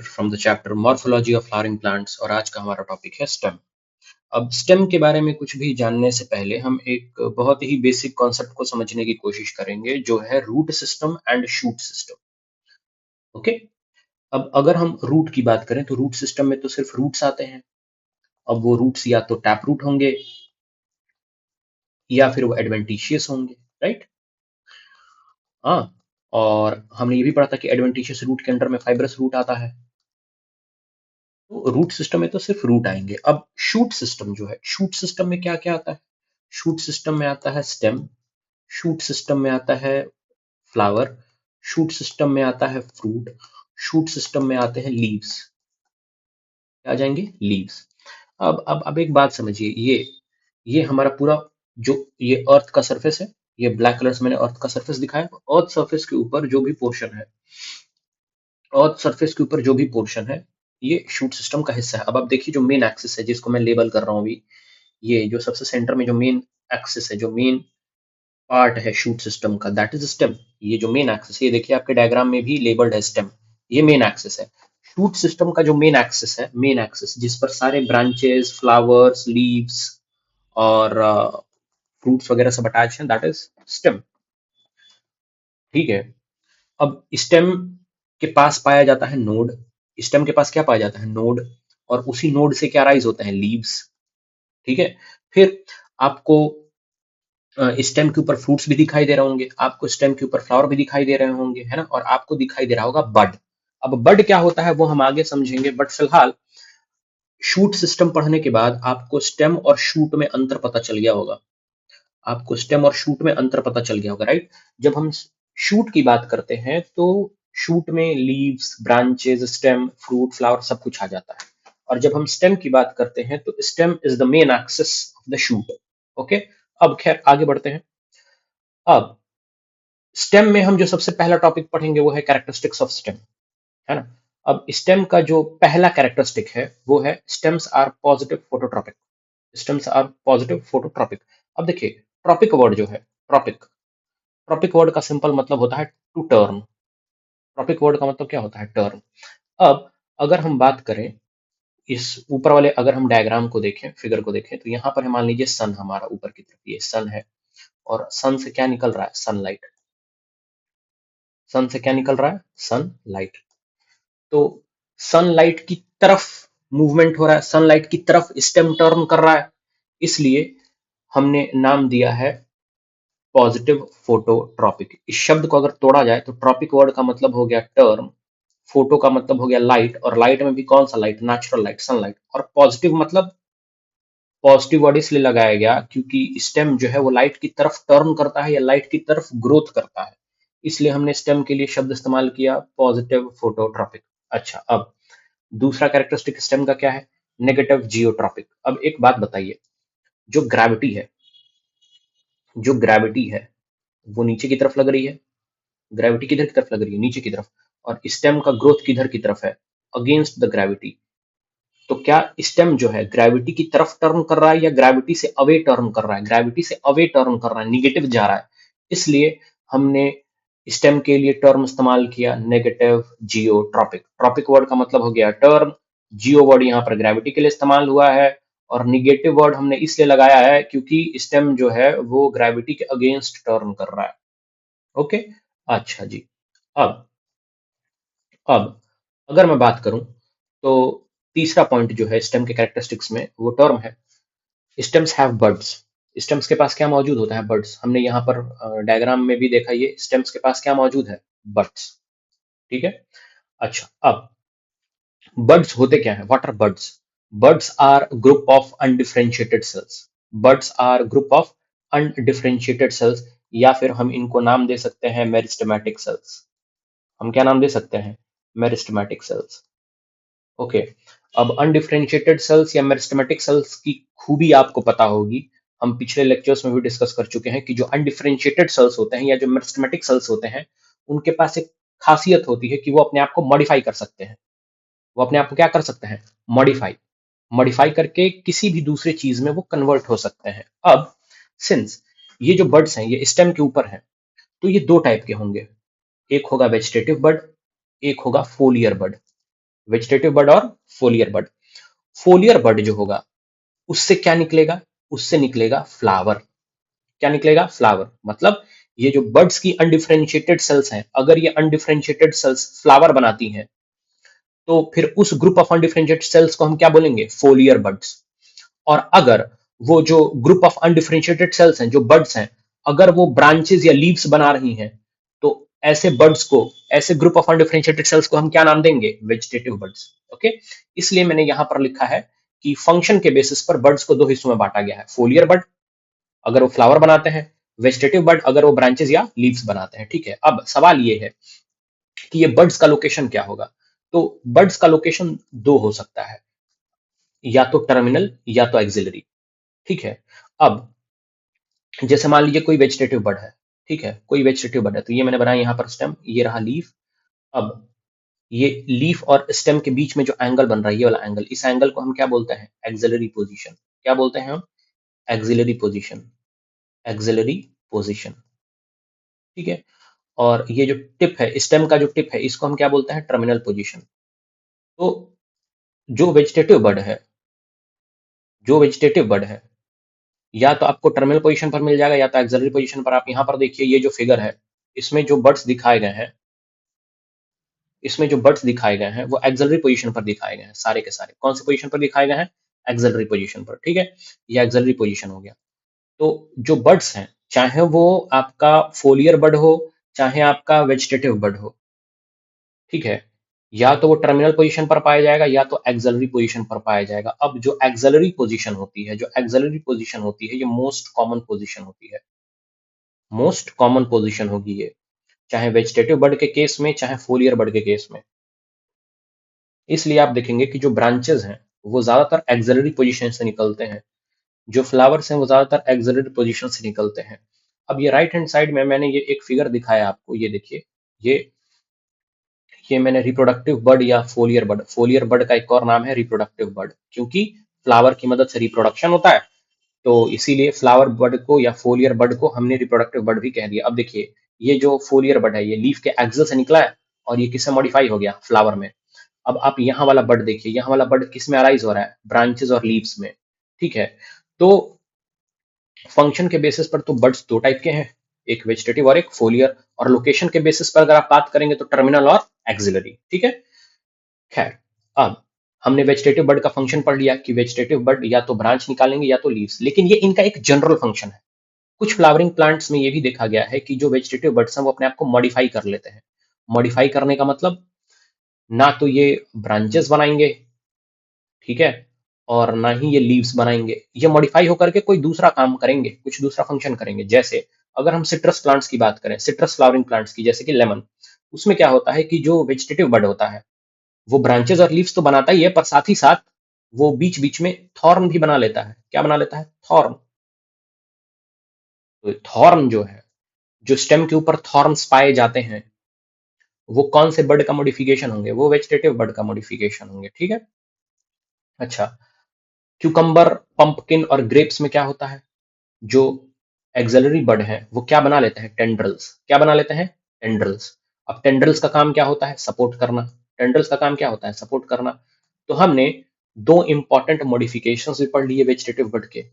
From the chapter morphology of flowering plants और आज का हमारा टॉपिक है स्टेम। अब स्टेम के बारे में कुछ भी जानने से पहले हम एक बहुत ही बेसिक कॉन्सेप्ट को समझने की कोशिश करेंगे जो है root system and shoot system. Okay, अब अगर हम रूट की बात करें तो रूट सिस्टम में तो सिर्फ रूट्स आते हैं। अब वो रूट्स या तो टैप रूट होंगे या फिर वो एडवेंटिशियस होंगे, राइट। हाँ, और हमने ये भी पढ़ा था कि एडवेंटिशियस रूट के अंडर में फाइब्रस रूट आता है। तो रूट सिस्टम में तो सिर्फ रूट आएंगे। अब शूट सिस्टम जो है, शूट सिस्टम में क्या क्या आता है? शूट सिस्टम में आता है स्टेम, शूट सिस्टम में आता है फ्लावर, शूट सिस्टम में आता है फ्रूट, शूट सिस्टम में आते हैं लीव्स। क्या आ जाएंगे? लीव्स। अब एक बात समझिए, ये हमारा पूरा जो ये अर्थ का सरफेस है, ये ब्लैक कलर से मैंने अर्थ का सरफेस दिखाया। अर्थ सरफेस के ऊपर जो भी पोर्शन है, अर्थ सरफेस के ऊपर जो भी पोर्शन है, ये शूट सिस्टम का हिस्सा है। अब आप देखिए जो मेन एक्सिस है जिसको मैं लेबल कर रहा हूँ अभी, ये जो सबसे सेंटर में जो मेन एक्सिस है, जो मेन पार्ट है शूट सिस्टम का, दैट इज स्टेम। ये जो मेन एक्सिस है, ये देखिए आपके डायग्राम में भी लेबल्ड है स्टेम, ये मेन एक्सिस है। शूट सिस्टम का जो मेन एक्सिस है, मेन एक्सिस जिस पर सारे ब्रांचेस, फ्लावर्स, लीव्स और फ्रूट्स वगैरह सब अटैच हैं, दैट इज स्टेम। ठीक है। अब स्टेम के पास पाया जाता है नोड। स्टेम के पास क्या पाया जाता है? नोड। और उसी नोड से क्या राइज होते हैं? लीव्स। ठीक है। फिर आपको स्टेम के ऊपर फ्रूट्स भी दिखाई दे रहे होंगे, आपको स्टेम के ऊपर फ्लावर भी दिखाई दे रहे होंगे, है ना। और आपको दिखाई दे रहा होगा बड। अब बड क्या होता है वो हम आगे समझेंगे, बट फिलहाल शूट सिस्टम पढ़ने के बाद आपको स्टेम और शूट में अंतर पता चल गया होगा। आपको स्टेम और शूट में अंतर पता चल गया होगा, राइट। जब हम शूट की बात करते हैं तो शूट में leaves, branches, stem, fruit, flower सब कुछ आ जाता है। और जब हम स्टेम की बात करते हैं तो stem is the main axis of the shoot. Okay, अब खैर आगे बढ़ते हैं। अब स्टेम में हम जो सबसे पहला टॉपिक पढ़ेंगे वो है कैरेक्टरिस्टिक्स ऑफ स्टेम, है ना। अब स्टेम का जो पहला कैरेक्टरिस्टिक है वो है stems are positive phototropic. Stems are positive phototropic. अब देखिए, ट्रॉपिक वर्ड जो है, ट्रॉपिक, ट्रॉपिक वर्ड का सिंपल मतलब होता है टू टर्न। ट्रॉपिक वर्ड का मतलब क्या होता है? टर्न। अब अगर हम बात करें इस ऊपर वाले, अगर हम डायग्राम को देखें, फिगर को देखें, तो यहाँ पर मान लीजिए सन हमारा ऊपर की तरफ, ये सन है। और सन से क्या निकल रहा है? सनलाइट। सन से क्या निकल रहा है? सनलाइट। तो सनलाइट की तरफ मूवमेंट हो रहा है, सनलाइट की तरफ स्टेम टर्न कर रहा है, इसलिए हमने नाम दिया है पॉजिटिव फोटोट्रॉपिक। इस शब्द को अगर तोड़ा जाए तो ट्रॉपिक वर्ड का मतलब हो गया टर्न, फोटो का मतलब हो गया लाइट, और लाइट में भी कौन सा लाइट? Natural light, sunlight. और पॉजिटिव मतलब, पॉजिटिव वर्ड इसलिए लगाया गया क्योंकि स्टेम जो है वो लाइट की तरफ टर्न करता है या लाइट की तरफ ग्रोथ करता है, इसलिए हमने स्टेम के लिए शब्द इस्तेमाल किया पॉजिटिव फोटोट्रॉपिक। अच्छा, अब दूसरा कैरेक्टरिस्टिक स्टेम का क्या है? Negative geotropic. अब एक बात बताइए, जो ग्रेविटी है, जो ग्रेविटी है वो नीचे की तरफ लग रही है। ग्रेविटी किधर की तरफ लग रही है? नीचे की तरफ। और स्टेम का ग्रोथ किधर की तरफ है? Against the gravity. तो क्या स्टेम जो है ग्रेविटी की तरफ टर्न कर रहा है या ग्रेविटी से अवे टर्न कर रहा है? ग्रेविटी से अवे टर्न कर रहा है, निगेटिव जा रहा है, इसलिए हमने स्टेम के लिए टर्म इस्तेमाल किया नेगेटिव जियोट्रॉपिक। ट्रॉपिक वर्ड का मतलब हो गया टर्न, जियो वर्ड यहाँ पर ग्रेविटी के लिए इस्तेमाल हुआ है, और निगेटिव वर्ड हमने इसलिए लगाया है क्योंकि स्टेम जो है वो ग्रेविटी के अगेंस्ट टर्न कर रहा है। ओके, अच्छा जी। अब अब अगर मैं बात करूं तो तीसरा पॉइंट जो है स्टेम के कैरेक्टरिस्टिक्स में, वो टर्म है स्टेम्स हैव बड्स। स्टेम्स के पास क्या मौजूद होता है? बड्स। हमने यहाँ पर डायग्राम में भी देखा, ये स्टेम्स के पास क्या मौजूद है? बड्स। ठीक है। अच्छा, अब बड्स होते क्या है? What are buds? Buds are group of undifferentiated cells. Buds are group of undifferentiated cells, या फिर हम इनको नाम दे सकते हैं मेरिस्टेमेटिक सेल्स। हम क्या नाम दे सकते हैं? Meristematic cells. ओके। अब अनडिफरेंशिएटेड सेल्स या मेरिस्टेमेटिक सेल्स की खूबी आपको पता होगी, हम पिछले लेक्चर्स में भी डिस्कस कर चुके हैं कि जो अनडिफरेंशिएटेड सेल्स होते हैं या जो मेरिस्टेमेटिक सेल्स होते हैं, उनके पास एक खासियत होती है कि वो अपने आप को मॉडिफाई कर सकते हैं। वो अपने आप को क्या कर सकते हैं? मॉडिफाई। मॉडिफाई करके किसी भी दूसरे चीज में वो कन्वर्ट हो सकते हैं। अब सिंस ये जो बर्ड्स हैं ये स्टेम के ऊपर हैं, तो ये दो टाइप के होंगे, एक होगा वेजिटेटिव बर्ड, एक होगा फोलियर बर्ड। वेजिटेटिव बड और फोलियर बड। फोलियर बड जो होगा उससे क्या निकलेगा, उससे निकलेगा फ्लावर। क्या निकलेगा, फ्लावर। मतलब ये जो बर्ड्स की अनडिफरेंशिएटेड सेल्स हैं, अगर ये अनडिफरेंशिएटेड सेल्स फ्लावर बनाती हैं तो फिर उस ग्रुप ऑफ अनडिफरेंशिएटेड सेल्स को हम क्या बोलेंगे, फोलियर बर्ड्स। और अगर वो जो ग्रुप ऑफ अनडिफरेंशिएटेड सेल्स हैं, जो बर्ड्स हैं, अगर वो ब्रांचेस या लीव्स बना रही हैं तो ऐसे बर्ड्स को, ऐसे ग्रुप ऑफ अनडिफरेंशिएटेड सेल्स को हम क्या नाम देंगे, वेजिटेटिव बर्ड्स। ओके, इसलिए मैंने यहां पर लिखा है कि फंक्शन के बेसिस पर बर्ड्स को दो हिस्सों में बांटा गया है, फोलियर बर्ड अगर वो फ्लावर बनाते हैं, वेजिटेटिव बर्ड अगर वो ब्रांचेस या लीव्स बनाते हैं। ठीक है, अब सवाल ये है कि ये बर्ड्स का लोकेशन क्या होगा। तो बर्ड्स का लोकेशन दो हो सकता है, या तो टर्मिनल या तो एक्सिलरी। ठीक है, अब जैसे मान लीजिए कोई वेजिटेटिव बर्ड है, ठीक है, कोई वेजिटेटिव बर्ड है, तो ये मैंने बनाया यहाँ पर स्टेम, ये रहा लीफ। अब ये लीफ और स्टेम के बीच में जो एंगल बन रहा है, ये वाला एंगल, इस एंगल को हम क्या बोलते हैं, एक्सिलरी पोजीशन। क्या बोलते हैं हम, एक्सिलरी पोजीशन, एक्सिलरी पोजीशन। ठीक है, और ये जो टिप है, स्टेम का जो टिप है, इसको हम क्या बोलते हैं, टर्मिनल पोजीशन। तो जो वेजिटेटिव बर्ड है, जो वेजिटेटिव बर्ड है, या तो आपको टर्मिनल पोजीशन पर मिल जाएगा या तो एक्सिलरी पोजीशन पर। आप यहाँ पर देखिए, ये जो फिगर है, इसमें जो बर्ड्स दिखाए गए हैं, इसमें जो बर्ड्स दिखाए गए हैं वो एक्सिलरी पोजीशन पर दिखाए गए हैं, सारे के सारे कौन से पोजीशन पर दिखाए गए हैं, एक्सिलरी पोजीशन पर। ठीक है, ये एक्सिलरी पोजीशन हो गया। तो जो बर्ड्स हैं, चाहे वो आपका फोलियर बर्ड हो, चाहे आपका वेजिटेटिव बर्ड हो, ठीक है, या तो वो टर्मिनल पोजीशन पर पाया जाएगा या तो एक्सिलरी पोजीशन पर पाया जाएगा। अब जो एक्सिलरी पोजीशन होती है, जो एक्सिलरी पोजीशन होती है, ये मोस्ट कॉमन पोजीशन होती है, मोस्ट कॉमन पोजीशन होगी ये, चाहे वेजिटेटिव बर्ड के केस में, चाहे फोलियर बर्ड के केस में। इसलिए आप देखेंगे कि जो ब्रांचेस हैं वो ज्यादातर एक्सिलरी पोजीशन से निकलते हैं, जो फ्लावर्स हैं वो ज्यादातर एक्सिलरी पोजीशन से निकलते हैं। अब ये राइट हैंड साइड में मैंने ये एक फिगर दिखाया आपको, ये देखिए, ये मैंने रिप्रोडक्टिव बर्ड या फोलियर बर्ड, फोलियर बर्ड का एक और नाम है रिप्रोडक्टिव बर्ड, क्योंकि फ्लावर की मदद से रिप्रोडक्शन होता है, तो इसीलिए फ्लावर बर्ड को या फोलियर बर्ड को हमने रिप्रोडक्टिव बर्ड भी कह दिया। अब देखिए, ये जो फोलियर बर्ड है, ये लीफ के एक्सिल से निकला है और ये किससे मॉडिफाई हो गया, फ्लावर में। अब आप यहाँ वाला बर्ड देखिए, यहाँ वाला बर्ड किस में अराइज हो रहा है, ब्रांचेस और लीव्स में। ठीक है, तो फंक्शन के बेसिस पर तो बर्ड्स दो टाइप के हैं, एक वेजिटेटिव और एक फोलियर, और लोकेशन के बेसिस पर अगर आप बात करेंगे तो टर्मिनल और एक्सिलरी। ठीक है, खैर, अब हमने वेजिटेटिव बर्ड का फंक्शन पढ़ लिया कि वेजिटेटिव बर्ड या तो ब्रांच निकालेंगे या तो लीव्स, लेकिन ये इनका एक जनरल फंक्शन है। कुछ फ्लावरिंग प्लांट्स में ये भी देखा गया है कि जो वेजिटेटिव बर्ड्स हैं वो अपने आप को मॉडिफाई कर लेते हैं। मॉडिफाई करने का मतलब, ना तो ये ब्रांचेस बनाएंगे, ठीक है, और ना ही ये लीव्स बनाएंगे, ये मॉडिफाई होकर के कोई दूसरा काम करेंगे, कुछ दूसरा फंक्शन करेंगे। जैसे अगर हम सिट्रस प्लांट्स की बात करें, सिट्रस फ्लावरिंग प्लांट्स की, जैसे कि लेमन, उसमें क्या होता है कि जो वेजिटेटिव बर्ड होता है वो ब्रांचेस और लीव्स तो बनाता ही है, पर साथ ही साथ वो बीच बीच में थॉर्न भी बना लेता है। क्या बना लेता है, थॉर्न। तो थॉर्न जो है, जो स्टेम के ऊपर थॉर्न्स पाए जाते हैं, वो कौन से बर्ड का मॉडिफिकेशन होंगे, वो वेजिटेटिव बर्ड का मॉडिफिकेशन होंगे। ठीक है, अच्छा, क्यूकम्बर, पंपकिन और ग्रेप्स में क्या होता है, जो एक्सिलरी बर्ड है वो क्या बना लेते हैं, टेंड्रल्स। क्या बना लेते हैं, टेंड्रल्स। अब टेंड्रल्स का काम क्या होता है, सपोर्ट करना। टेंड्रल्स का काम क्या होता है, सपोर्ट करना। तो हमने दो इंपॉर्टेंट मॉडिफिकेशंस भी पढ़ लिए वेजिटेटिव बर्ड के।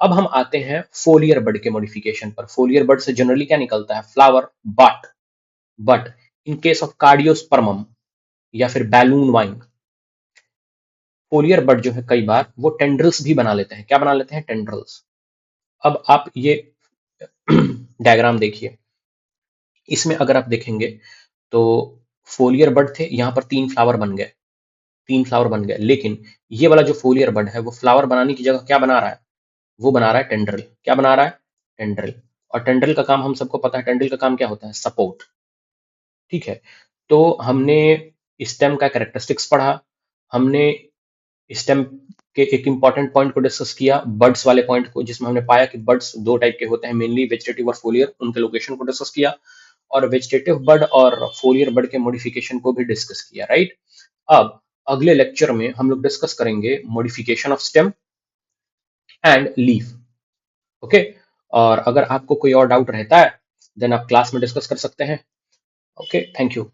अब हम आते हैं फोलियर बर्ड के मॉडिफिकेशन पर। फोलियर बर्ड से जनरली क्या निकलता है, flower, but in case of cardiospermum या फिर बैलून वाइन, फोलियर बर्ड जो है कई बार वो टेंड्रल्स भी बना लेते हैं। क्या बना लेते हैं, टेंड्रल्स। अब आप ये डायग्राम देखिए, इसमें अगर आप देखेंगे तो फोलियर बर्ड थे, यहां पर तीन फ्लावर बन गए, तीन फ्लावर बन गए, लेकिन ये वाला जो फोलियर बर्ड है वो फ्लावर बनाने की जगह क्या बना रहा है, वो बना रहा है टेंड्रिल। क्या बना रहा है, टेंड्रिल। और टेंड्रिल का काम हम सबको पता है, टेंड्रिल का काम क्या होता है, सपोर्ट। ठीक है, तो हमने स्टेम का कैरेक्टरिस्टिक्स पढ़ा, हमने स्टेम के एक इंपॉर्टेंट पॉइंट को डिस्कस किया, बर्ड्स वाले पॉइंट को, जिसमें हमने पाया कि बर्ड्स दो टाइप के होते हैं, मेनली वेजिटेटिव और फोलियर, उनके लोकेशन को डिस्कस किया, और वेजिटेटिव बर्ड और फोलियर बर्ड के मॉडिफिकेशन को भी डिस्कस किया, राइट। अब अगले लेक्चर में हम लोग डिस्कस करेंगे modification of stem and leaf. Okay, और अगर आपको कोई और डाउट रहता है देन आप क्लास में डिस्कस कर सकते हैं। Okay, thank you.